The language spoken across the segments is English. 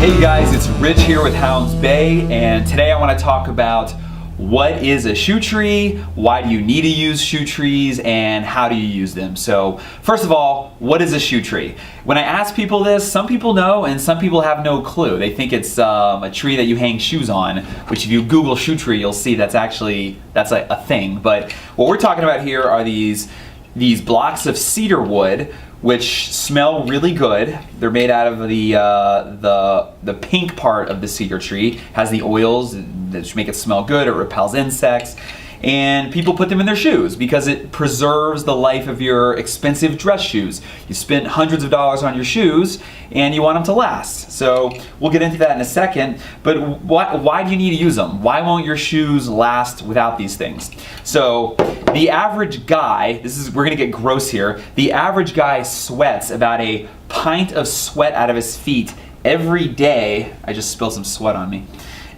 Hey you guys, it's Rich here with Hounds Bay, and today I want to talk about what is a shoe tree, why do you need to use shoe trees, and how do you use them. So first of all, what is a shoe tree? When I ask people this, some people know and some people have no clue. They think it's a tree that you hang shoes on, which if you Google shoe tree, you'll see that's a thing. But what we're talking about here are these blocks of cedar wood which smell really good. They're made out of the pink part of the cedar tree. Has the oils that make it smell good. It repels insects. And people put them in their shoes because it preserves the life of your expensive dress shoes. You spent hundreds of dollars on your shoes and you want them to last. So we'll get into that in a second, but why do you need to use them? Why won't your shoes last without these things? So the average guy, we're gonna get gross here, the average guy sweats about a pint of sweat out of his feet every day. I just spilled some sweat on me.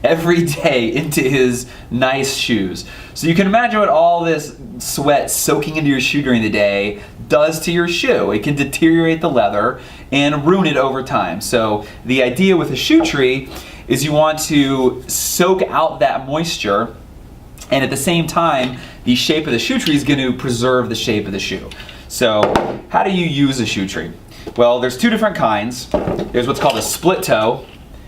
Every day into his nice shoes. So you can imagine what all this sweat soaking into your shoe during the day does to your shoe. It can deteriorate the leather and ruin it over time. So the idea with a shoe tree is you want to soak out that moisture, and at the same time the shape of the shoe tree is going to preserve the shape of the shoe. So how do you use a shoe tree? Well, there's two different kinds. There's what's called a split toe.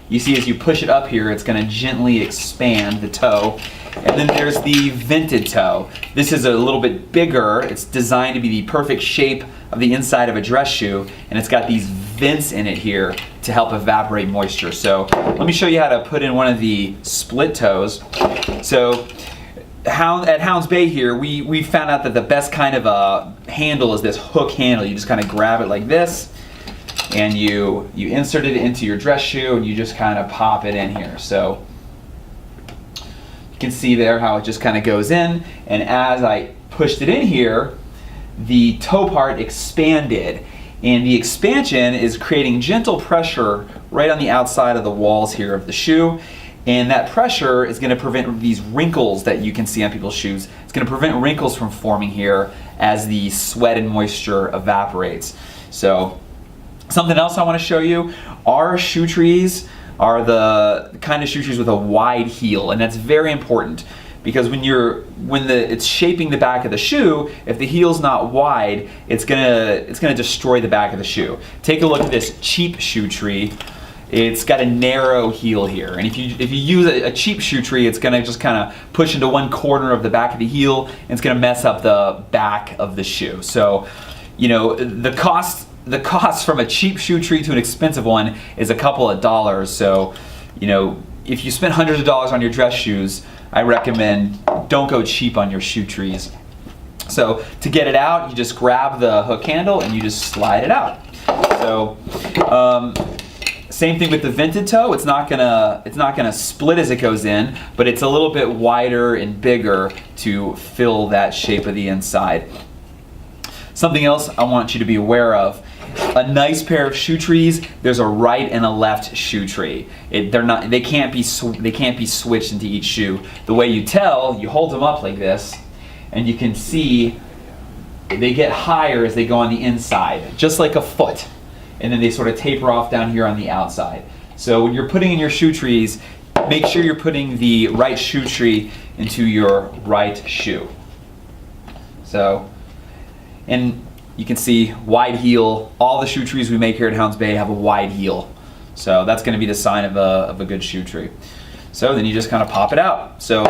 You see as you push it up here, it's going to gently expand the toe. And then there's the vented toe. This is a little bit bigger. It's designed to be the perfect shape of the inside of a dress shoe, and it's got these vents in it here to help evaporate moisture. So let me show you how to put in one of the split toes. So at Hounds Bay here, we found out that the best kind of a handle is this hook handle. You just kind of grab it like this, and you insert it into your dress shoe and you just kind of pop it in here. So you can see there how it just kind of goes in, and as I pushed it in here, the toe part expanded, and the expansion is creating gentle pressure right on the outside of the walls here of the shoe, and that pressure is going to prevent these wrinkles that you can see on people's shoes. It's going to prevent wrinkles from forming here as the sweat and moisture evaporates. So something else I want to show you, our shoe trees are the kind of shoe trees with a wide heel, and that's very important because when it's shaping the back of the shoe, if the heel's not wide, it's gonna destroy the back of the shoe. Take a look at this cheap shoe tree. It's got a narrow heel here, and if you use a cheap shoe tree, it's gonna just kind of push into one corner of the back of the heel, and it's gonna mess up the back of the shoe. So, you know, the cost from a cheap shoe tree to an expensive one is a couple of dollars. So, you know, if you spend hundreds of dollars on your dress shoes, I recommend don't go cheap on your shoe trees. So to get it out, you just grab the hook handle and you just slide it out. So same thing with the vented toe. It's not gonna split as it goes in, but it's a little bit wider and bigger to fill that shape of the inside. Something else I want you to be aware of. A nice pair of shoe trees, there's a right and a left shoe tree. They can't be switched into each shoe. The way you tell, you hold them up like this, and you can see they get higher as they go on the inside, just like a foot. And then they sort of taper off down here on the outside. So when you're putting in your shoe trees, make sure you're putting the right shoe tree into your right shoe. So, and you can see wide heel. All the shoe trees we make here at Hounds Bay have a wide heel. So that's going to be the sign of a good shoe tree. So then you just kind of pop it out. So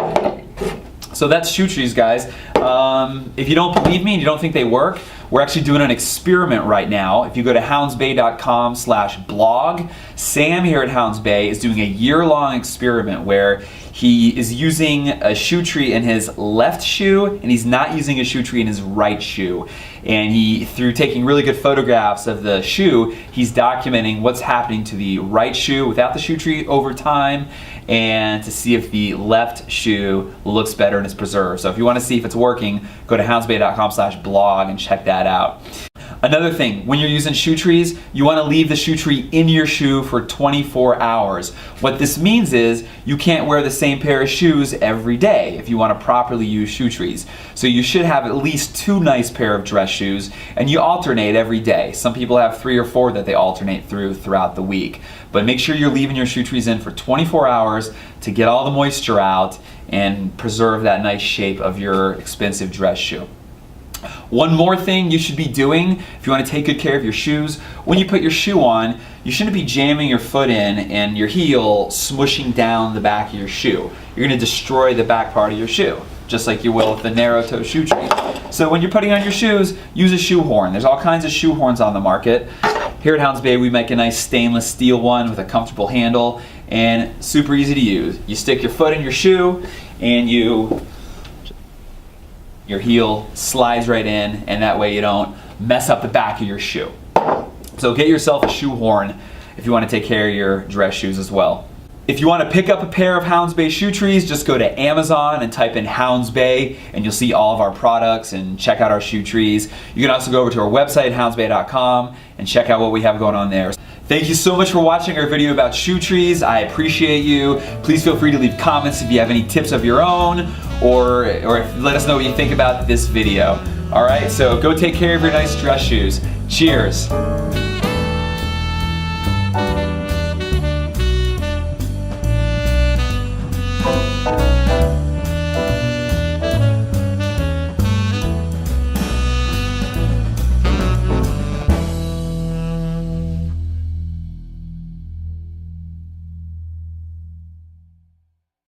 that's shoe trees, guys. If you don't believe me and you don't think they work, we're actually doing an experiment right now. If you go to houndsbay.com/blog, Sam here at Hounds Bay is doing a year-long experiment where he is using a shoe tree in his left shoe and he's not using a shoe tree in his right shoe. And through taking really good photographs of the shoe, he's documenting what's happening to the right shoe without the shoe tree over time, and to see if the left shoe looks better and is preserved. So if you want to see if it's working, go to houndsbay.com/blog and check that out. Another thing, when you're using shoe trees, you want to leave the shoe tree in your shoe for 24 hours. What this means is you can't wear the same pair of shoes every day if you want to properly use shoe trees. So you should have at least 2 nice pair of dress shoes, and you alternate every day. Some people have 3 or 4 that they alternate throughout the week. But make sure you're leaving your shoe trees in for 24 hours to get all the moisture out and preserve that nice shape of your expensive dress shoe. One more thing you should be doing if you want to take good care of your shoes, when you put your shoe on, you shouldn't be jamming your foot in and your heel smushing down the back of your shoe. You're going to destroy the back part of your shoe, just like you will with the narrow toe shoe tree. So when you're putting on your shoes, use a shoe horn. There's all kinds of shoe horns on the market. Here at Hounds Bay, we make a nice stainless steel one with a comfortable handle and super easy to use. You stick your foot in your shoe and your heel slides right in, and that way you don't mess up the back of your shoe. So get yourself a shoe horn if you want to take care of your dress shoes as well. If you want to pick up a pair of Hounds Bay shoe trees, just go to Amazon and type in Hounds Bay and you'll see all of our products and check out our shoe trees. You can also go over to our website, houndsbay.com, and check out what we have going on there. Thank you so much for watching our video about shoe trees. I appreciate you. Please feel free to leave comments if you have any tips of your own, or let us know what you think about this video. All right, so go take care of your nice dress shoes. Cheers.